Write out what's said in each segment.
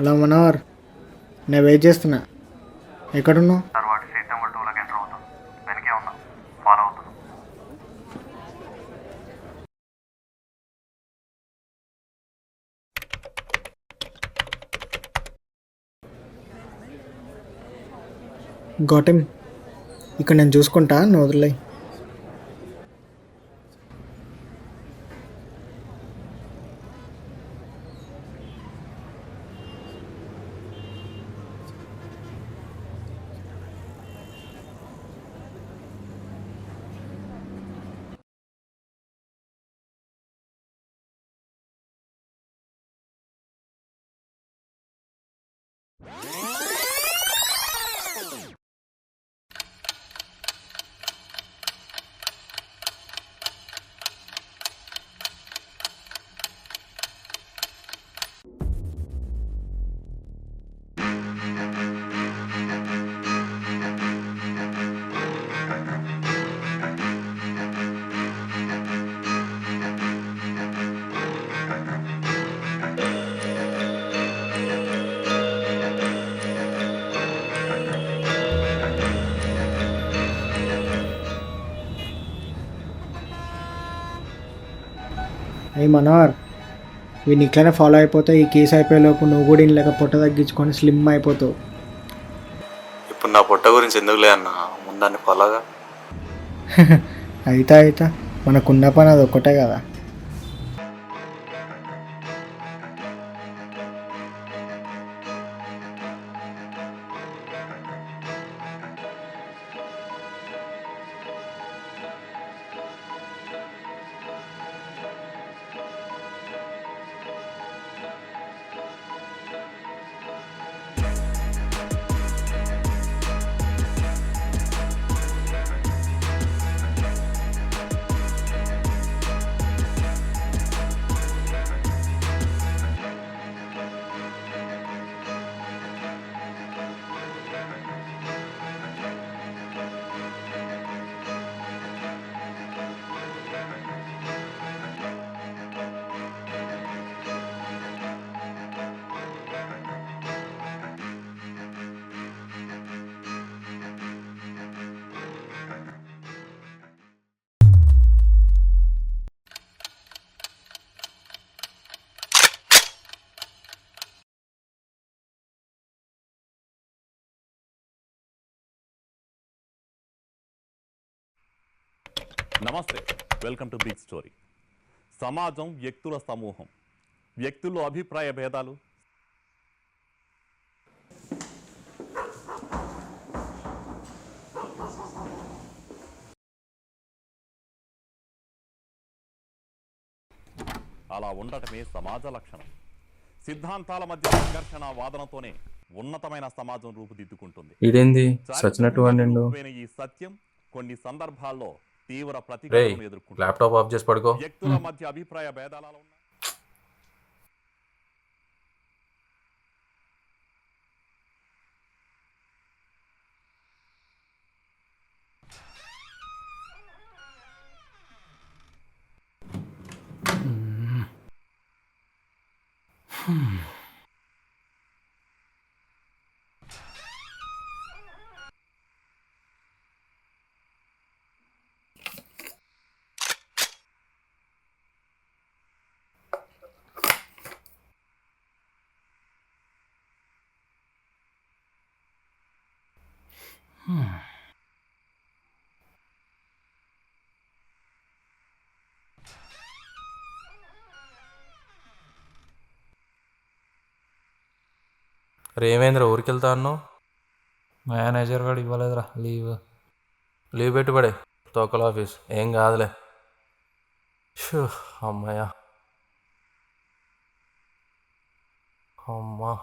Hello Manohar, నేను wait చేస్తున్నా. ఎక్కడున్నావు? తర్వాత సీట్ నెంబర్ 2లోకి ఎంటర్ అవుతాం. వెనకే ఉన్నాం, ఫాలో అవుతున్నాం. గౌతమ్, ఇక్కడ నేను చూసుకుంటా, నువ్వు వదిలేయ్. అయ్యి మనోహర్, వీడిని ఇట్లనే ఫాలో అయిపోతే ఈ కేసు అయిపోయేలోపు నువ్వు కూడా లేక పొట్ట తగ్గించుకొని స్లిమ్ అయిపోతావు. ఇప్పుడు నా పొట్ట గురించి ఎందుకులే అన్న, ముందాన్ని ఫాలోగా. అయితే మనకున్న పని అది ఒక్కటే కదా. నమస్తే, వెల్కమ్ టు బిగ్ స్టోరీ. సమాజం వ్యక్తుల సమూహం. వ్యక్తుల్లో అభిప్రాయ భేదాలు, అలా ఉండటమే సమాజ లక్షణం. సిద్ధాంతాల మధ్య సంఘర్షణ వాదనతోనే ఉన్నతమైన సమాజం రూపుదిద్దుకుంటుంది. ఇదేంది సచ్చినట్టు అనిండు. ఈ సత్యం కొన్ని సందర్భాల్లో తీవ్ర ప్రతికూలతను ఎదుర్కొంటుంది. ల్యాప్టాప్ ఆఫ్ చేసి పడుకో. వ్యక్తుల మధ్య అభిప్రాయ భేదాల ఉన్నాయి. రేమేంద్ర ఊరికి వెళ్తా అన్నావు? మేనేజర్ గారు ఇవ్వలేదురా లీవ్. లీవ్ పెట్టుబడే. తోకల ఆఫీస్ ఏం కాదులే. షూ, అమ్మాయ్యా. అమ్మా.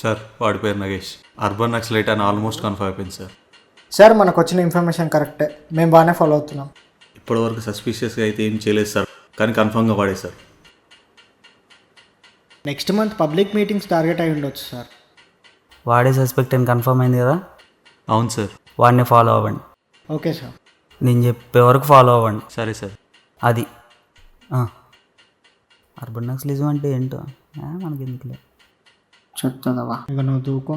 సార్ వాడి పేరు నగేష్, అర్బన్ నక్సలైట్ అని ఆల్మోస్ట్ కన్ఫర్మ్ అయిపోయింది సార్. సార్ మనకు వచ్చిన ఇన్ఫర్మేషన్ కరెక్టే, మేము బాగానే ఫాలో అవుతున్నాం. ఇప్పటివరకు సస్పీషియస్గా అయితే ఏం చేయలేదు సార్, కానీ కన్ఫర్మ్గా వాడే sir. Next month public meetings target అయి ఉండొచ్చు సార్. వాడే సస్పెక్ట్ అని కన్ఫర్మ్ అయింది కదా, అవును సార్. వాడిని ఫాలో అవ్వండి. Okay sir. నేను చెప్పే వరకు ఫాలో అవ్వండి. సరే సార్. అది అర్బన్ నక్సలిజం అంటే ఏంటో మనకి ఎందుకులే. చెప్తుందవా ఇక నువ్వు దూకో.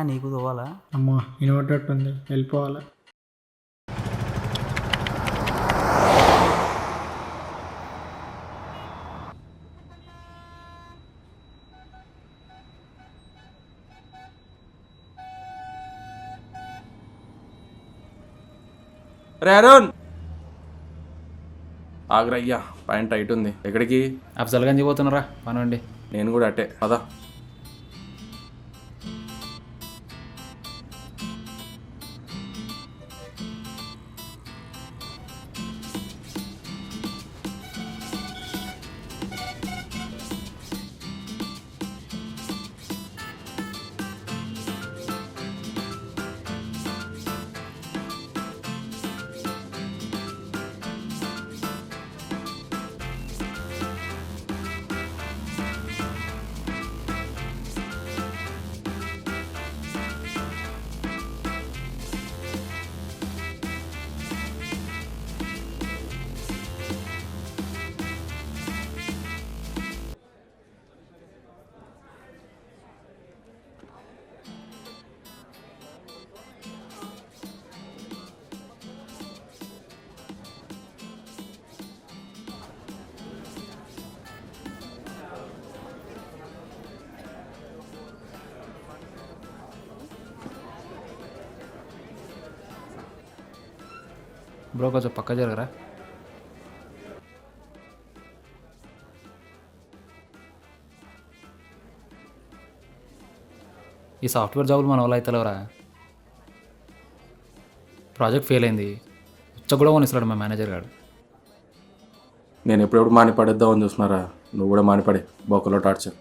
నీకు తోవాలా? అమ్మా ఇన్వర్టట్టుంది, వెళ్ళిపోవాలా. రే అరుణ్, ఆగ్రయ్యా పైన టైట్ ఉంది. ఎక్కడికి? అఫ్జల్ గంజ్ పోతున్నారా పనండి. నేను కూడా అట్టే పదా. బ్రో కొంచెం పక్క జరగరా. ఈ సాఫ్ట్వేర్ జాబులు మన వాళ్ళు అవుతలేవరా. ప్రాజెక్ట్ ఫెయిల్ అయింది, ఉచ్చ కూడా కొనిస్తాడు మా మేనేజర్ గారు. నేను ఎప్పుడెప్పుడు మాని పడేద్దామని చూస్తున్నారా, నువ్వు కూడా మానిపడే బొక్కలో టార్చర్.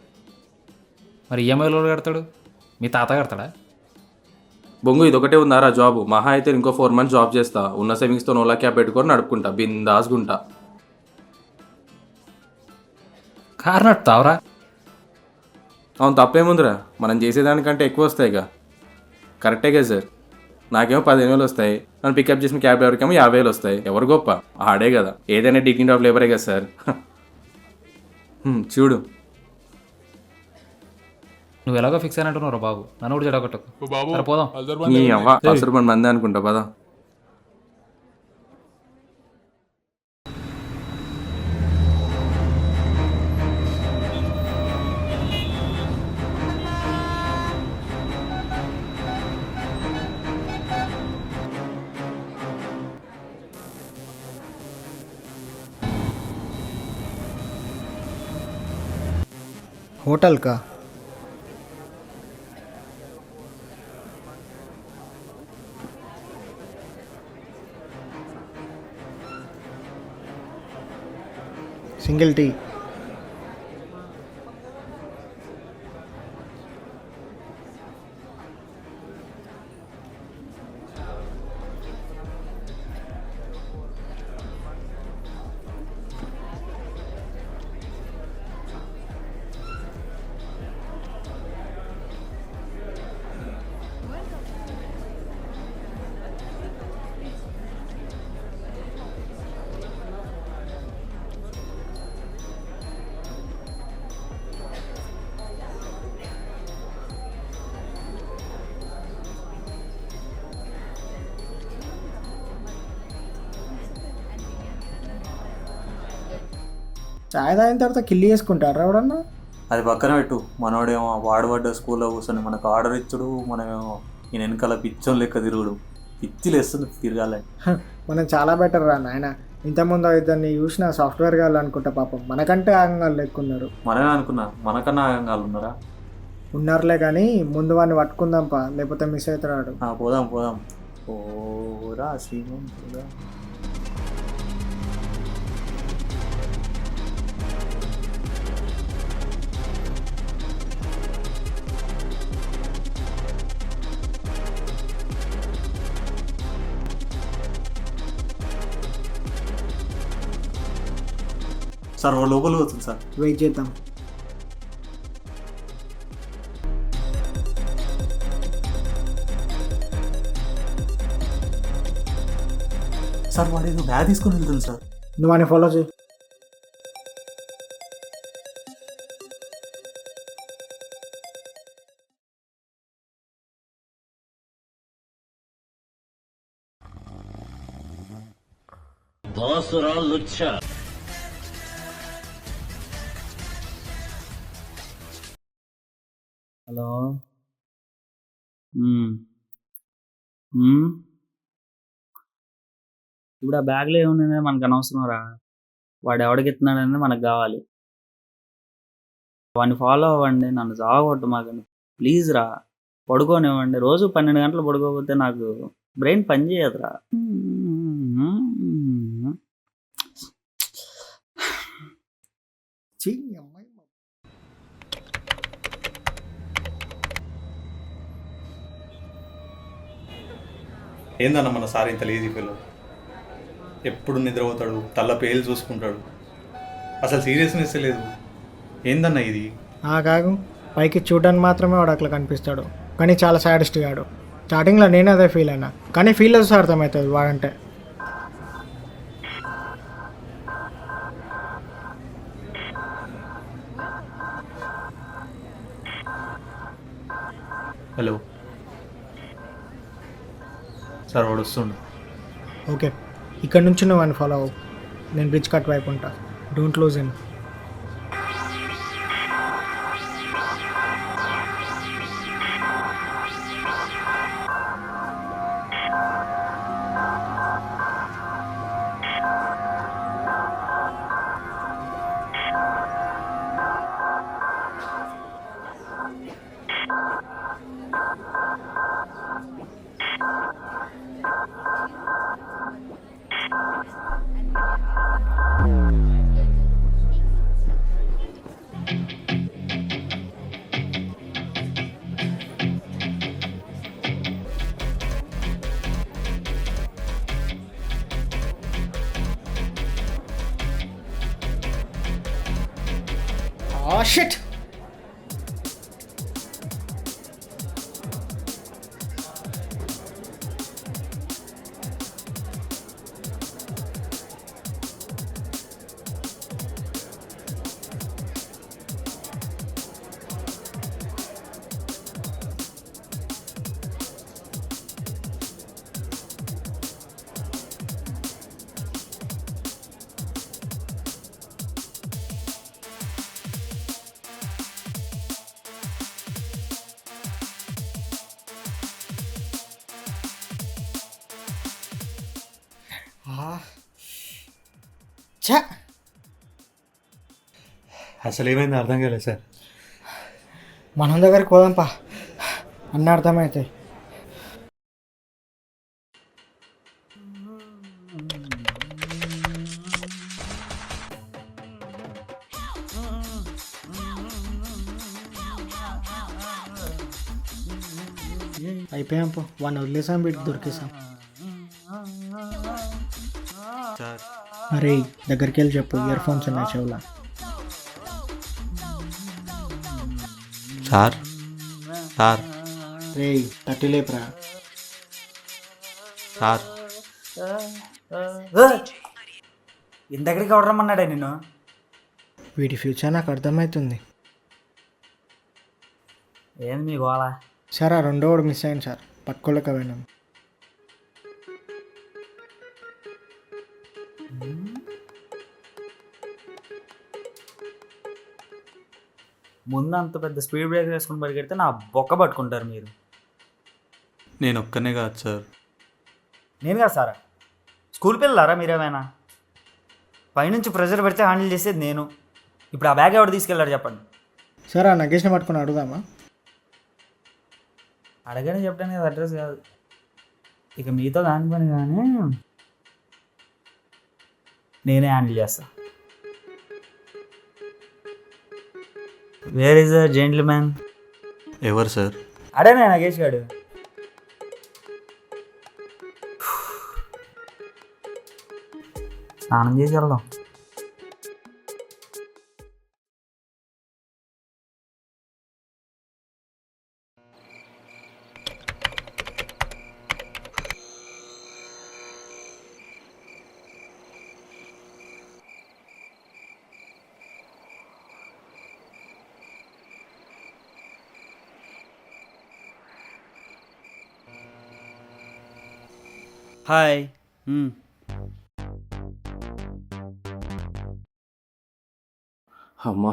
మరి ఈఎంఐలో కడతాడు, మీ తాత కడతాడా? బొంగు ఇదొకటే ఉందారా జాబ్, మహా అయితే ఇంకో 4 months జాబ్ చేస్తా, ఉన్న సేవింగ్స్తో ఓలా క్యాబ్ పెట్టుకొని నడుపుకుంటా, బిందాస్గుంటా. కారు నడుపుతావురా? అవును, తప్పేముందిరా, మనం చేసేదానికంటే ఎక్కువ వస్తాయిగా. కరెక్టే కదా సార్. నాకేమో 15,000 వస్తాయి, నన్ను పికప్ చేసిన క్యాబ్ ఎవరికేమో 50,000 వస్తాయి. ఎవరు గొప్ప? ఆడే కదా. ఏదైనా డిగ్నిటీ ఆఫ్ లేబరే కదా సార్. చూడు, నువ్వు ఎలాగో ఫిక్స్ అయినట్టున్నారా బాబు, నన్ను కూడా చెడగొట్టకు. సరే పోదాం. నీ అవ్వ అసలు మన మందే అనుకుంటా పదా. होटल का सिंगल टी. చాయ్ తాగిన తర్వాత కిల్లి చేసుకుంటారా ఎవడన్నా? అది పక్కన పెట్టు. మనోడేమో వాడబడ్డ స్కూల్లో కూర్చొని మనకు ఆర్డర్ ఇచ్చుడు, మనమేమో ఈయన వెనకాల పిచ్చోని లెక్క తిరుగుడు. పిచ్చిలు వేస్తుంది తిరగాలని. మనం చాలా బెటర్ రా నాయన. ఇంతకుముందు ఇద్దరిని చూసిన సాఫ్ట్వేర్ గాళ్ళు అనుకుంటా, పాపం మనకంటే ఆగంగాళ్ళు లెక్కున్నారు. మనమే అనుకున్నా మనకన్నా ఆగంగాలు ఉన్నారా? ఉన్నారులే కానీ ముందు వాడిని పట్టుకుందాంపా, లేకపోతే మిస్ అవుతాడు. పోదాం పోదాం. ఓరా శ్రీమంతుడా. సార్ వాడు లోపల పోతుంది సార్. వెయిట్ చేద్దాం. సార్ వాడు ఏదో బ్యాగ్ తీసుకొని వెళ్తుంది సార్. నువ్వు అని ఫాలో చేయి. హలో. ఇప్పుడు ఆ బ్యాగ్లో ఏమున్నాయో మనకు అనవసరం రా. వాడు ఎవడికి ఎత్తున్నాడని మనకు కావాలి. వాడిని ఫాలో అవ్వండి, నన్ను సాగొట్టు మాకు ప్లీజ్ రా. పడుకోనివ్వండి. రోజు 12 గంటలు పడుకోకపోతే నాకు బ్రెయిన్ పని చేయదురా. ఛీ, ఈ అమ్మాయి. ఏందన్న మన సార్ ఇంత లేజీ ఫీల్? ఎప్పుడు నిద్రపోతాడు, తల్ల పేలు చూసుకుంటాడు, అసలు సీరియస్నెస్ లేదు. ఏందన్న ఇది? కాదు, పైకి చూడడానికి మాత్రమే వాడు అట్లా కనిపిస్తాడు, కానీ చాలా సాడెస్ట్ గాడు. స్టార్టింగ్లో నేను అదే ఫీల్ అయినా, కానీ ఫీల్ అవుతుంది అర్థమవుతుంది వాడంటే. హలో సార్, వాడు వస్తుండు. ఓకే, ఇక్కడ నుంచి నువ్వు అని ఫాలో అవ్వు. నేను బ్రిడ్జ్ కట్ వైపు ఉంటా. Don't lose in. షిట్. అసలు ఏమైంది అర్థం కాలేదు సార్. మనం దగ్గరికి పోదాంపా, అన్న అర్థమవుతాయి. అయిపోయాం పో, వాడిని వదిలేసాం, బిడ్డ దొరికేసాం. సార్ అరే దగ్గరికి వెళ్ళి చెప్పు, ఇయర్ ఫోన్స్ ఉన్నాయి చెవులా. సార్ సార్ రే తట్టి లేపురా. సార్ ఇంతకడికి ఎవరు రమ్మన్నాడే నేను? వీడి ఫ్యూచర్ నాకు అర్థమవుతుంది. ఏంది మీ గోళ? సార్ ఆ రెండో వాడు మిస్ అయింది సార్, పట్టుకోలేకపోయినాం. ముందు అంత పెద్ద స్పీడ్ బ్రేక్ వేసుకుని పరిగెడితే నా బొక్క పట్టుకుంటారు మీరు. నేను ఒక్కనే కాదు సార్. నేను కాదు సారా, స్కూల్ పిల్లలారా మీరేమైనా? పైనుంచి ప్రెజర్ పెడితే హ్యాండిల్ చేసేది నేను. ఇప్పుడు ఆ బ్యాగ్ ఎవరు తీసుకెళ్ళాడు చెప్పండి. సార్ ఆ నగేష్ని పట్టుకుని అడుగుదామా? అడగని చెప్పడానికి అది అడ్రస్ కాదు. ఇక మీతో కాని పని కానీ నేనే హ్యాండిల్ చేస్తా. Where is the gentlemen? ఎవరు సార్? అడేనా నగేష్ గారు? స్నానం చేసి వెళ్దాం. హాయ్. అమ్మా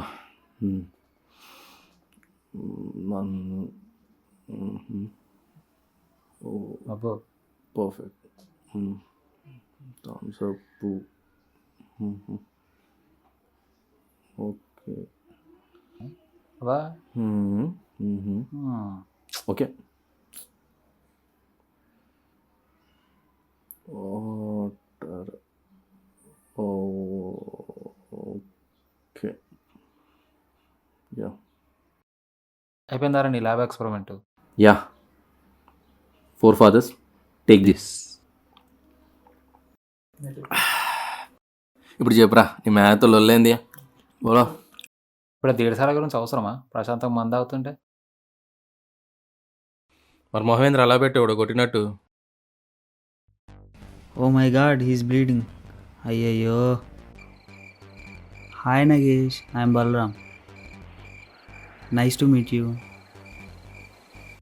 అబ్బో పర్ఫెక్ట్. Thumbs up. ఓకే అబ్బా ఓకే. వాటర్. ఓకే యా అయిపోయిందారా నీ lab experiment? Yeah. 4 fathers take this. ఇప్పుడు చెప్పురా నీ మ్యాథ్తో లొల్లేంది బోలో. ఇప్పుడు దేడసాల గురించి అవసరమా ప్రశాంతంగా మంద అవుతుంటే? మరి మహేంద్ర అలా పెట్టేవాడు కొట్టినట్టు. Oh my god, he's bleeding. అయ్యయ్యో. Hi Nagesh, I'm Balram. Nice to meet you.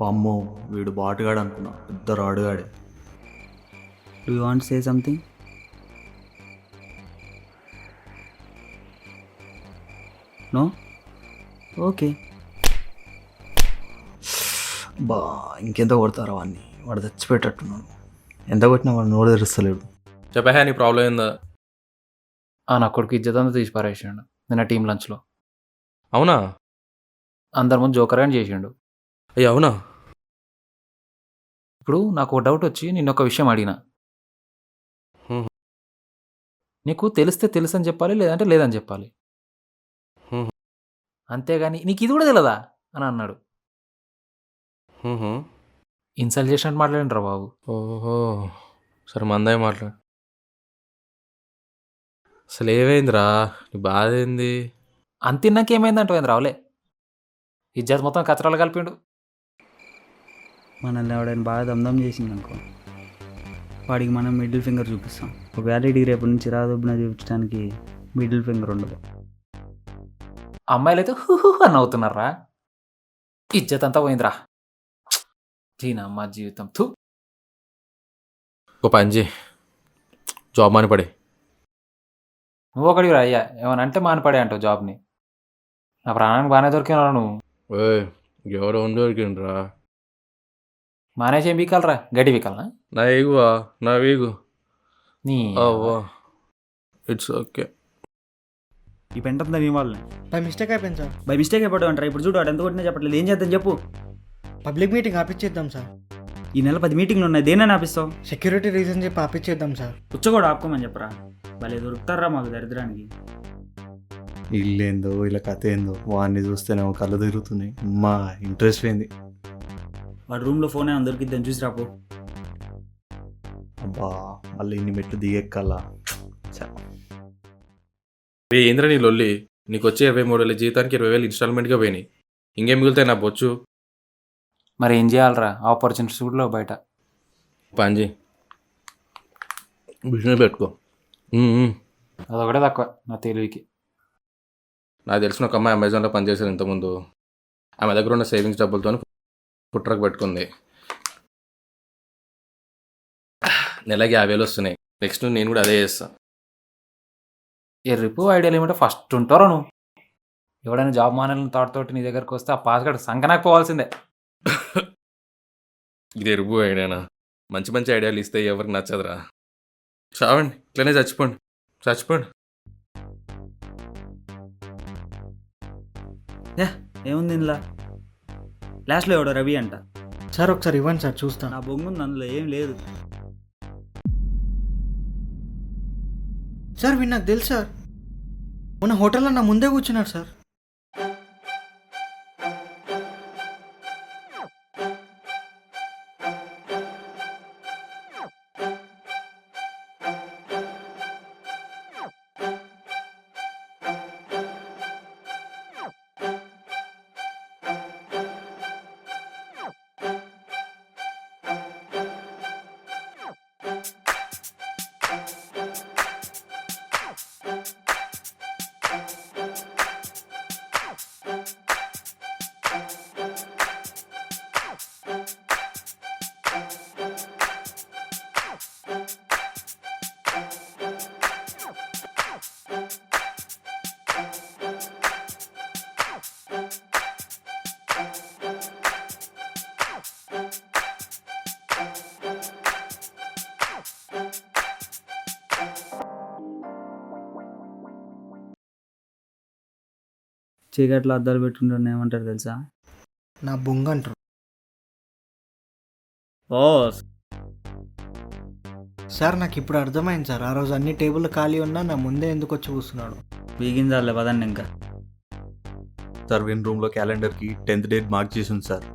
అమ్మో వీడు బాటుగాడు అనుకున్నా, ఇద్దరు ఆడుగాడే. Do you want say something? No? Okay. బా ఇంకెంత కొడతారా వాడిని, వాడు చచ్చిపెట్టట్టున్నాడు. ఎంత కొట్టినా వాడు నోరు తెరుస్తలేడు. చెప్పా నీ ప్రాబ్లం ఏందా? నా కొడుకు ఇజ్జత్ అంతా తీసి పారేసిండు నిన్న టీం లంచ్లో. అవునా? అందరి ముందు జోకర్ అని చేసిండు. అయ్యి అవునా? ఇప్పుడు నాకు ఒక డౌట్ వచ్చి నిన్న ఒక విషయం అడిగిన. నీకు తెలిస్తే తెలుసు అని చెప్పాలి, లేదంటే లేదని చెప్పాలి. అంతేగాని నీకు ఇది కూడా తెలియదా అని అన్నాడు. ఇన్సల్ట్ చేసినట్టు మాట్లాడండి రా బాబు. ఓహో సరే మందాయి మాట్లాడు. అసలు ఏమైందిరా, నీ బాధ ఏంది? అంతిన్నాక ఏమైందంటే రావులే, ఇజ్జత్ మొత్తం కచరాలు కలిపిండు. మనల్ని ఎవడైనా బాగా దమ్దం చేసింది అనుకో, వాడికి మనం మిడిల్ ఫింగర్ చూపిస్తాం. ఒకవేళ ఇడికి రేపు నుంచి రాదొబ్బున చూపించడానికి మిడిల్ ఫింగర్ ఉండదు. అమ్మాయిలు అయితే హుహు అని అవుతున్నారా. ఇజ్జత్ అంతా పోయిందిరా. దీనమ్మ జీవితం. థూ. ఒక పని చేయి, జాబ్ మానిపడే. నువ్వు ఒకటి రా అయ్యా, ఏమన్నా అంటే మానిపడే అంటావు జాబ్ని. నా ప్రాణానికి బాగానే దొరికినా నువ్వు. ఎవరో దొరికిండ్రా. మానేసి ఏం వీకాలరా, గడ్డి వీకాలనా? నా ఎగువా, నా వీగు. నీ అవ్వా ఇట్స్ ఓకే. ఈ పెంటంతా నీ వాళ్ళని బై మిస్టేక్ అయిపోయింది సార్. బై మిస్టేక్ అయిపోవడం అంటారా? ఇప్పుడు చూడు వాడు ఎంత కొట్టినా చెప్పట్లేదు. ఏం చేద్దాం చెప్పు. పబ్లిక్ మీటింగ్ ఆపిచ్చేద్దాం సార్. ఈ నెల 10 మీటింగ్లు ఉన్నాయి, దేనైనా ఆపిస్తావు? సెక్యూరిటీ రీజన్ చెప్పి ఆపిచ్చేద్దాం సార్. పుచ్చ కూడా ఆపుకోమని చెప్పరా. భలే దొరుకుతారా మాకు దరిద్రానికి. ఇల్లేందో ఇలా కథ ఏందో, వాడిని చూస్తేనేమో కళ్ళు తిరుగుతున్నాయి. మా ఇంట్రెస్ట్ పోయింది. వాడు రూమ్లో ఫోన్ ఏమైనా దొరికిద్దని చూసి రాపో. అబ్బా మళ్ళీ ఇన్ని మెట్లు దిగెక్కాలా. ఏంద్రా నీ లొల్లి? నీకు వచ్చే 23,000 జీతానికి 20,000 ఇన్స్టాల్మెంట్గా పోయినాయి. ఇంకేం మిగులుతాయి నా బొచ్చు? మరి ఏం చేయాలరా, ఆపర్చునిటీస్ కూడా బయట. పని చేయి, బిజినెస్ పెట్టుకో. అదొకటే తక్కువ నా తెలివికి. నాకు తెలిసిన ఒక అమ్మాయి అమెజాన్లో పనిచేసేది ఇంతకుముందు. ఆమె దగ్గర ఉన్న సేవింగ్స్ డబ్బులతో ఫుడ్ ట్రక్ పెట్టుకుంది. నెలకి 50,000 వస్తున్నాయి. నెక్స్ట్ నేను కూడా అదే చేస్తా. ఎర్రిపు ఐడియాలు ఏమంటే ఫస్ట్ ఉంటారా నువ్వు. ఎవడైనా జాబ్ మానాలని తోటి నీ దగ్గరకు వస్తే ఆ పాస్వర్డ్ సంకనాకు పోవాల్సిందే. ఇది ఎరుగు ఐడియానా? మంచి మంచి ఐడియాలు ఇస్తే ఎవరికి నచ్చదురా. చావండి, ఇట్లనే చచ్చిపోండి, చచ్చిపోండి. ఏముంది ఇందులో? లాస్ట్లో ఎవడో రవి అంట. సార్ ఒకసారి ఇవ్వండి సార్ చూస్తాను. నా బొంగుంది, అందులో ఏం లేదు. సార్ వీడు నాకు తెలుసు సార్, మొన్న హోటల్లో నా ముందే కూర్చున్నాడు సార్. చీకట్లో అద్దాలు పెట్టుకుంటే ఏమంటారు తెలుసా? నా బొంగ అంటారు. బాస్, సార్ నాకు ఇప్పుడు అర్థమైంది సార్, ఆ రోజు అన్ని టేబుల్ ఖాళీ ఉన్నా నా ముందే ఎందుకు వచ్చి కూర్చున్నాడు. బీగించాలే పదండి ఇంకా. సార్ విన్ రూమ్లో క్యాలెండర్కి 10th డేట్ మార్క్ చేసి ఉంది సార్.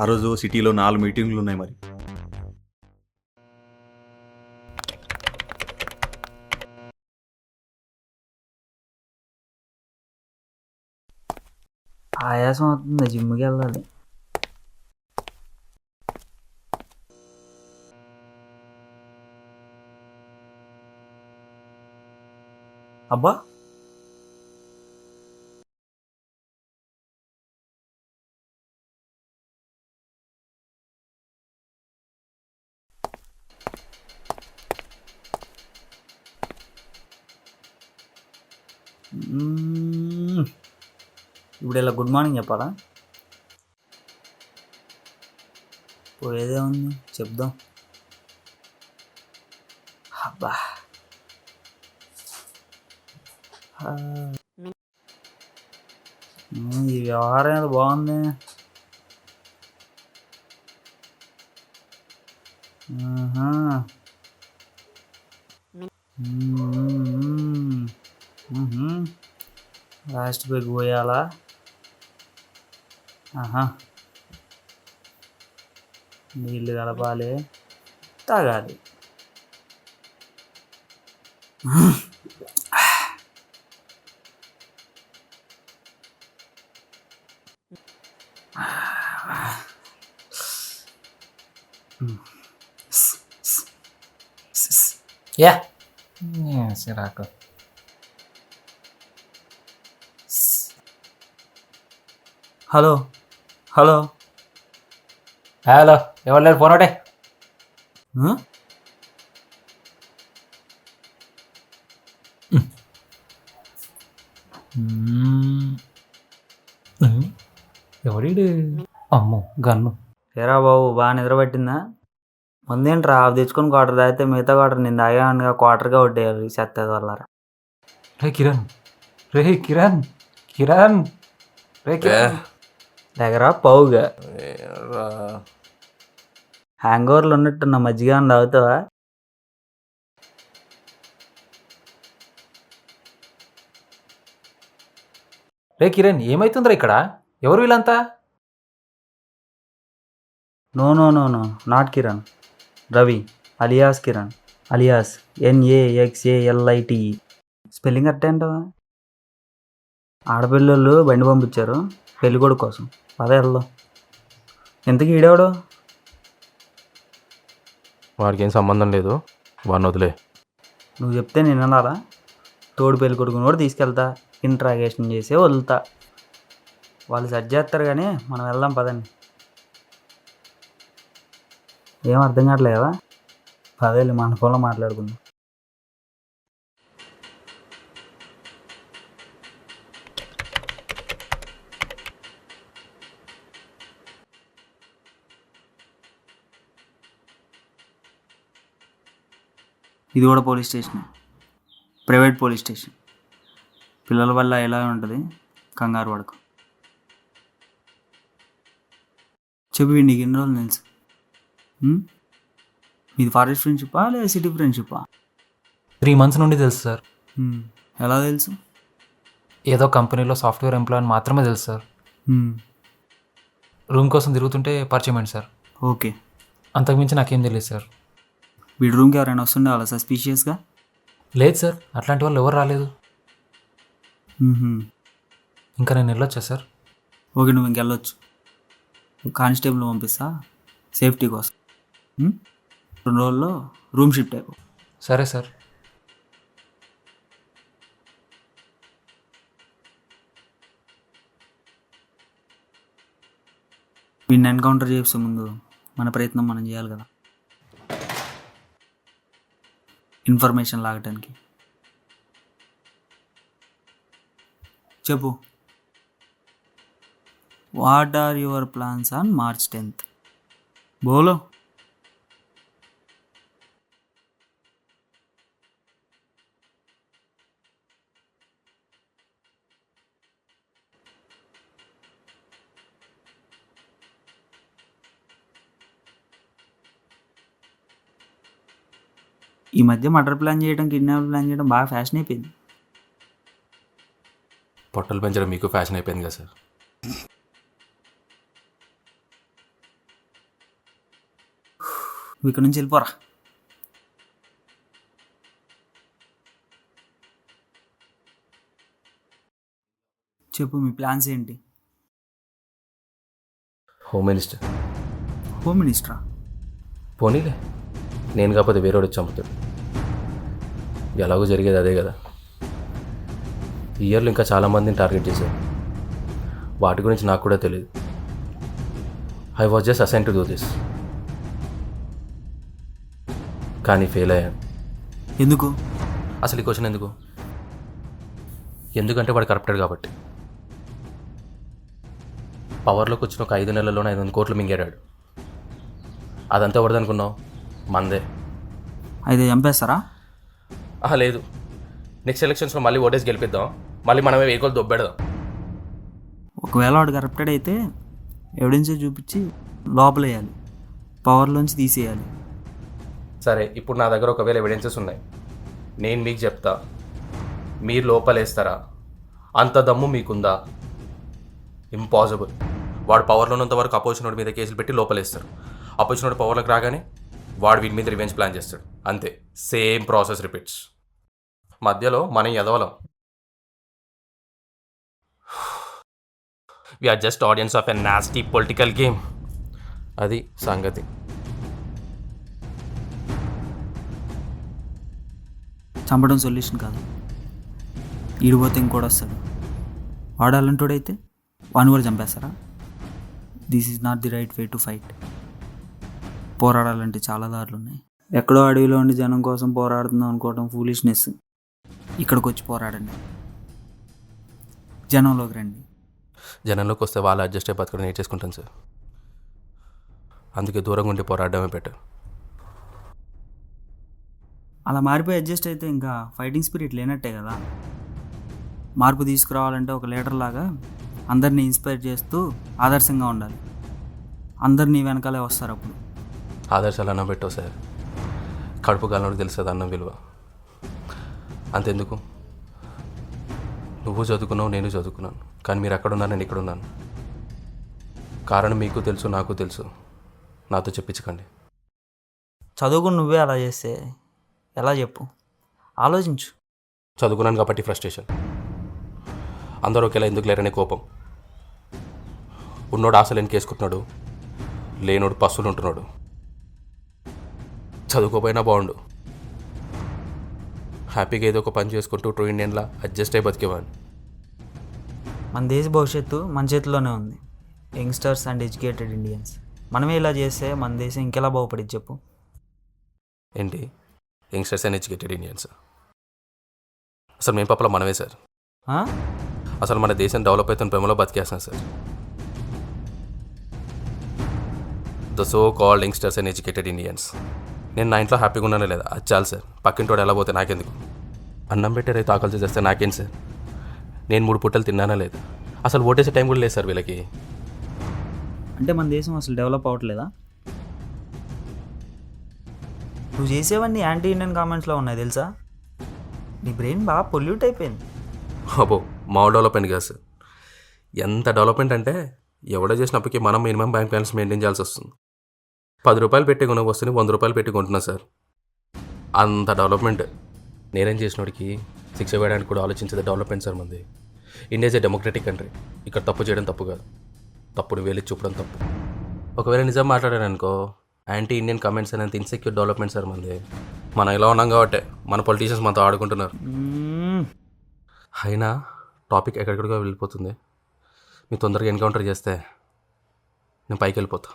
ఆ రోజు సిటీలో 4 మీటింగ్లు ఉన్నాయి మరి. ఆయాసం అవుతుంది, జిమ్కి వెళ్ళాలి. అబ్బా, ఇప్పుడు ఇలా గుడ్ మార్నింగ్ చెప్పాలా? పోయేదే ఉంది, చెప్దాం. అబ్బా, ఈ వ్యవహారం ఏదో బాగుంది. లాస్ట్ పెగ్ పోయాలా? నీళ్ళు కలపాలి, తాగాలి. యా సిరాకు. హలో హలో హలో, ఎవరు లేరు, ఫోన్ ఒకటే. ఎవడీడు? అమ్మో గన్ను. ఏరా బాబు, బాగా నిద్రపట్టిందా? ముందేంట్రా ఆఫ్ తెచ్చుకొని క్వార్టర్ తాగితే మిగతా క్వార్టర్ నేను తాగానుగా, క్వార్టర్గా కొట్టేయాలి చెత్తది వల్ల. రే కిరణ్, రే కిరణ్, కిరణ్, రే కిరణ్ దగ్గర పౌగా హ్యాంగ్ ఓవర్లు ఉన్నట్టున్న మజ్జిగ అని తాగుతావా? రే కిరణ్, ఏమైతుందిరా ఇక్కడ? ఎవరు వీళ్ళంతా? No no no no, not Kiran, Ravi alias Kiran, alias NAXALITE. Spelling కరెక్టే అంటావా? ఆడపిల్లలు బండి పంపించారు పెళ్ళికొడుకు కోసం, పదే వెళ్దాం. ఇంతకీ ఈడేవాడు? వాడికి ఏం సంబంధం లేదు, వాడిని వదిలే. నువ్వు చెప్తే నేను అనాలా? తోడు పెళ్ళికొడుకుని కూడా తీసుకెళ్తా, ఇంట్రాగేషన్ చేసే వదులుతా. వాళ్ళు సెట్ చేస్తారు కానీ మనం వెళ్దాం పదండి. ఏం అర్థం కావట్లేదా? పదేళ్ళు మన ఫోన్లో మాట్లాడుకుందాం. ఇది కూడా police station, private police station. పిల్లల వల్ల ఎలా ఉంటుంది, కంగారు పడకు. చెప్పి నీకు ఎన్ని రోజులు తెలుసు? మీది ఫారెస్ట్ ఫ్రెండ్షిప్పా లేదా సిటీ ఫ్రెండ్షిప్పా? 3 months నుండి తెలుసు సార్. ఎలా తెలుసు? ఏదో కంపెనీలో సాఫ్ట్వేర్ ఎంప్లాయ్ అని మాత్రమే తెలుసు సార్. రూమ్ కోసం తిరుగుతుంటే పరిచయం అయింది సార్. ఓకే. అంతకుమించి నాకేం తెలియదు సార్. వీడి రూమ్కి ఎవరైనా వస్తుండే వాళ్ళ సస్పీషియస్గా? లేదు సార్, అట్లాంటి వాళ్ళు ఎవరు రాలేదు. ఇంకా నేను వెళ్ళొచ్చా సార్? ఓకే, నువ్వు ఇంకెళ్ళొచ్చు. కానిస్టేబుల్ పంపిస్తా సేఫ్టీ కోసం. 2 రోజుల్లో రూమ్ షిఫ్ట్ అయిపో. సరే సార్. వీడిని ఎన్కౌంటర్ చేసే ముందు మన ప్రయత్నం మనం చేయాలి కదా, ఇన్ఫర్మేషన్ లాగటానికి. చెప్పు, what are your plans on March 10th? బోలో. ఈ మధ్య మర్డర్ ప్లాన్ చేయడం, కిడ్నాప్ ప్లాన్ చేయడం బాగా ఫ్యాషన్ అయిపోయింది. పొట్టలు పెంచడం మీకు ఫ్యాషన్ అయిపోయింది కదా సార్. నువ్వు ఇక్కడ నుంచి వెళ్ళిపోరా. చెప్పు, మీ ప్లాన్స్ ఏంటి? Home minister. హోమ్ మినిస్టరా? పోనీలే, నేను కాకపోతే వేరేవాడు చంపుతాడు. ఎలాగో జరిగేది అదే కదా. ఈ ఇయర్లో ఇంకా చాలామందిని టార్గెట్ చేశారు. వాటి గురించి నాకు కూడా తెలియదు. I was just assign to do this. కానీ ఫెయిల్ అయ్యాను. ఎందుకు? అసలు ఈ క్వశ్చన్ ఎందుకు? ఎందుకంటే వాడు కరప్టెడ్ కాబట్టి. పవర్లోకి వచ్చిన ఒక 5 నెలల్లోనే 500 కోట్లు మింగేరాడు. అదంతా ఎవరిదనుకున్నావు? మందే. అయితే చంపేస్తారా? లేదు, నెక్స్ట్ ఎలక్షన్స్లో మళ్ళీ ఓటేసి గెలిపిద్దాం, మళ్ళీ మనమే వెహికల్ దొబ్బెడదాం. ఒకవేళ వాడు కరప్టెడ్ అయితే ఎవిడెన్స్ చూపించి లోపలేయాలి, పవర్లోంచి తీసేయాలి. సరే, ఇప్పుడు నా దగ్గర ఒకవేళ ఎవిడెన్సెస్ ఉన్నాయి, నేను మీకు చెప్తా, మీరు లోపలేస్తారా? అంత దమ్ము మీకుందా? ఇంపాసిబుల్. వాడు పవర్లో ఉన్నంత వరకు అపోజిషన్ వాడి మీద కేసులు పెట్టి లోపలేస్తారు. అపోజిషన్ వాడు పవర్లోకి రాగానే వాడు వీడి మీద రివెంజ్ ప్లాన్ చేస్తాడు. అంతే, సేమ్ ప్రాసెస్ రిపీట్స్. మధ్యలో మనం ఎదవలం. We are just audience of a nasty political game. అది సంగతి. చంపడం సొల్యూషన్ కాదు. ఈడిపోతే ఇంకోటి వస్తాడు. వాడు అలాంటోడైతే వాడిని కూడా చంపేస్తారా? This is not the right way to fight. పోరాడాలంటే చాలా దారులు ఉన్నాయి. ఎక్కడో అడవిలో ఉండి జనం కోసం పోరాడుతున్నాం అనుకోవడం ఫూలిష్నెస్. ఇక్కడికి వచ్చి పోరాడండి, జనంలోకి రండి. జనంలోకి వస్తే వాళ్ళు అడ్జస్ట్ అయ్యి బతకడం నేర్చేసుకుంటాను సార్. అందుకే దూరంగా ఉండి పోరాడమే బెటర్. అలా మారిపోయి అడ్జస్ట్ అయితే ఇంకా ఫైటింగ్ స్పిరిట్ లేనట్టే కదా. మార్పు తీసుకురావాలంటే ఒక లీడర్ లాగా అందరినీ ఇన్స్పైర్ చేస్తూ ఆదర్శంగా ఉండాలి. అందరినీ వెనకాలే వస్తారు అప్పుడు. ఆదర్శాలు అన్నం పెట్టావు సార్. కడుపు కాలంలో తెలుస్తుంది అన్నం విలువ. అంతెందుకు, నువ్వు చదువుకున్నావు, నేను చదువుకున్నాను, కానీ మీరు ఎక్కడ ఉన్నారు, నేను ఇక్కడ ఉన్నాను. కారణం మీకు తెలుసు, నాకు తెలుసు. నాతో చెప్పించకండి. చదువుకుని నువ్వే అలా చేస్తే ఎలా చెప్పు? ఆలోచించు. చదువుకున్నాను కాబట్టి ఫ్రస్ట్రేషన్. అందరూ ఒకేలా ఎందుకు లేరనే కోపం. ఉన్నోడు ఆశలు ఎన్కేసుకుంటున్నాడు, లేనోడు పస్తులు ఉంటున్నాడు. చదువుకోపోయినా బాగుండు, హ్యాపీగా ఏదో ఒక పని చేసుకుంటూ ట్రూ ఇండియన్లా అడ్జస్ట్ అయి బతికేవాడిని. మన దేశ భవిష్యత్తు మన చేతిలోనే ఉంది. Youngsters and educated Indians. మనమే ఇలా చేస్తే మన దేశం ఇంకెలా బాగుపడిద్ది చెప్పు? ఏంటి యంగ్స్టర్స్ అండ్ ఎడ్యుకేటెడ్ ఇండియన్స్? అసలు మేము పప్పల మనమే సార్. అసలు మన దేశం డెవలప్ అవుతున్న ప్రేమలో బతికేస్తాం sir. The so called youngsters and educated Indians. నేను నా ఇంట్లో హ్యాపీగా ఉన్నానే లేదా అది చాలు సార్. పక్కింటోడు ఎలా పోతే నాకెందుకు? అన్నం పెట్టే రైతు ఆకలి చేస్తే నాకేం సార్? నేను 3 పూటలు తిన్నానా లేదు? అసలు ఓటేసే టైం కూడా లేదు సార్ వీళ్ళకి. అంటే మన దేశం అసలు డెవలప్ అవ్వట్లేదా? నువ్వు చేసేవన్నీ యాంటీ ఇండియన్ కామెంట్స్లో ఉన్నాయి తెలుసా? నీ బ్రెయిన్ బాగా పొల్యూట్ అయిపోయింది. అబ్బో మా డెవలప్మెంట్ కాదు సార్. ఎంత డెవలప్మెంట్ అంటే ఎవడో చేసినప్పటికీ మనం మినిమం బ్యాంక్ బ్యాలెన్స్ మెయింటైన్ చేయాల్సి వస్తుంది. 10 రూపాయలు పెట్టి కొనే వస్తుంది 100 రూపాయలు పెట్టి కొంటున్నా సార్. అంత డెవలప్మెంట్. నేనేం చేసినోడికి శిక్ష వేయడానికి కూడా ఆలోచించేది డెవలప్మెంట్ సార్ మంది. India is a democratic country. ఇక్కడ తప్పు చేయడం తప్పు కాదు, తప్పును వేలి చూపడం తప్పు. ఒకవేళ నిజం మాట్లాడాను అనుకో, యాంటీ ఇండియన్ కమెంట్స్ అనేంత ఇన్సెక్యూర్ డెవలప్మెంట్ సార్ మంది. మనం ఇలా ఉన్నాం కాబట్టి మన పొలిటీషియన్స్ మనతో ఆడుకుంటున్నారు. అయినా టాపిక్ ఎక్కడెక్కడికో వెళ్ళిపోతుంది. మీరు తొందరగా ఎన్కౌంటర్ చేస్తే నేను పైకి వెళ్ళిపోతా.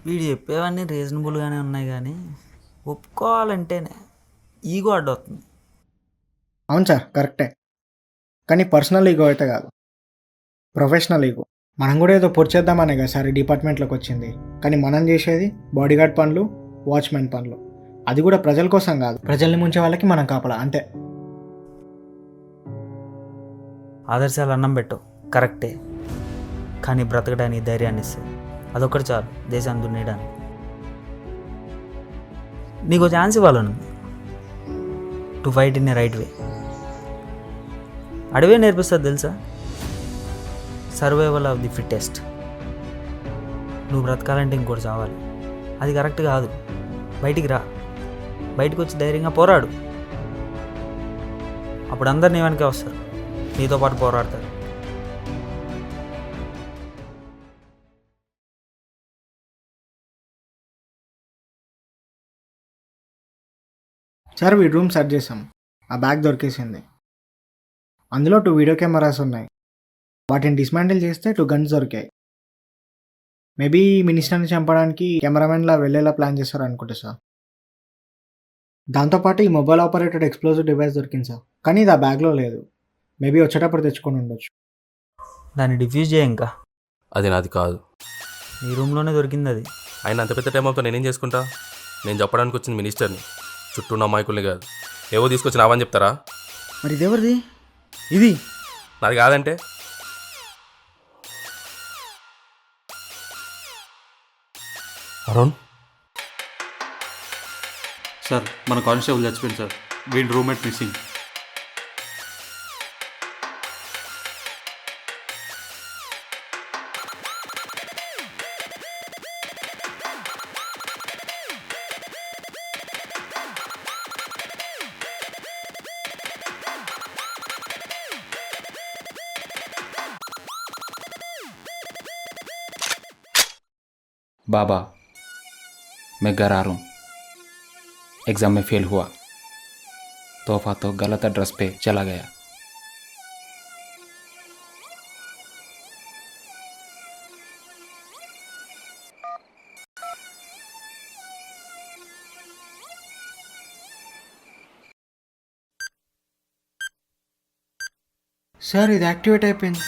వీడు చెప్పేవన్నీ రీజనబుల్గానే ఉన్నాయి కానీ ఒప్పుకోవాలంటేనే ఈగో అడ్డవుతుంది. అవును సార్, కరెక్టే. కానీ పర్సనల్ ఈగో అయితే కాదు, ప్రొఫెషనల్ ఈగో. మనం కూడా ఏదో పొడిచేద్దామనే కదా సార్ ఈ డిపార్ట్మెంట్లోకి వచ్చింది. కానీ మనం చేసేది బాడీగార్డ్ పనులు, వాచ్మెన్ పనులు. అది కూడా ప్రజల కోసం కాదు, ప్రజల్ని ముంచే వాళ్ళకి మనం కాపలా అంతే. ఆదర్శాలు అన్నం పెట్టవు కరెక్టే, కానీ బ్రతకడానికి ధైర్యాన్ని ఇస్తాయి. అదొక్కటి చాలు దేశాన్ని దున్నేయడానికి. నీకు ఛాన్స్ ఇవ్వాలను to fight in a right way. అడవే నేర్పిస్తుంది తెలుసా, సర్వైవల్ ఆఫ్ ది ఫిట్టెస్ట్. నువ్వు బ్రతకాలంటే ఇంకోటి చావాలి. అది కరెక్ట్ కాదు. బయటికి రా, బయటకు వచ్చి ధైర్యంగా పోరాడు. అప్పుడు అందరు నీ వెనకే వస్తారు, నీతో పాటు పోరాడతారు. సార్ వీడి రూమ్ సెర్చ్ చేసాం, ఆ బ్యాగ్ దొరికేసింది. అందులో 2 వీడియో కెమెరాస్ ఉన్నాయి. వాటిని డిస్మాంటిల్ చేస్తే 2 గన్స్ దొరికాయి. మేబీ మినిస్టర్ని చంపడానికి కెమెరామెన్లా వెళ్ళేలా ప్లాన్ చేస్తారు అనుకుంటా సార్. దాంతోపాటు ఈ మొబైల్ ఆపరేటెడ్ ఎక్స్ప్లోజివ్ డివైస్ దొరికింది సార్, కానీ ఇది ఆ బ్యాగ్లో లేదు. మేబీ వచ్చేటప్పుడు తెచ్చుకొని ఉండొచ్చు. దాన్ని డిఫ్యూజ్ చేయ. ఇంకా అది నాది కాదు, నీ రూమ్లోనే దొరికింది అది. ఆయన అంత పెద్ద టైం అవుతా నేనేం చేసుకుంటా? నేను చెప్పడానికి వచ్చింది మినిస్టర్ని, చుట్టూ ఉన్న అమాయకుల్ని కాదు. ఏవో తీసుకొచ్చి నావని చెప్తారా? మరి ఇది ఎవరిది? ఇది నాది కాదంటే అరుణ్ సార్, మన కానిస్టేబుల్ చచ్చిపోయింది సార్. వీడి రూమ్మేట్ మిస్సింగ్. बाबा मैं घर आ रहा हूँ, एग्ज़ाम में फेल हुआ, तोहफा तो गलत एड्रेस पे चला गया. సార్ ఇది యాక్టివేట్ అయిపోయింది.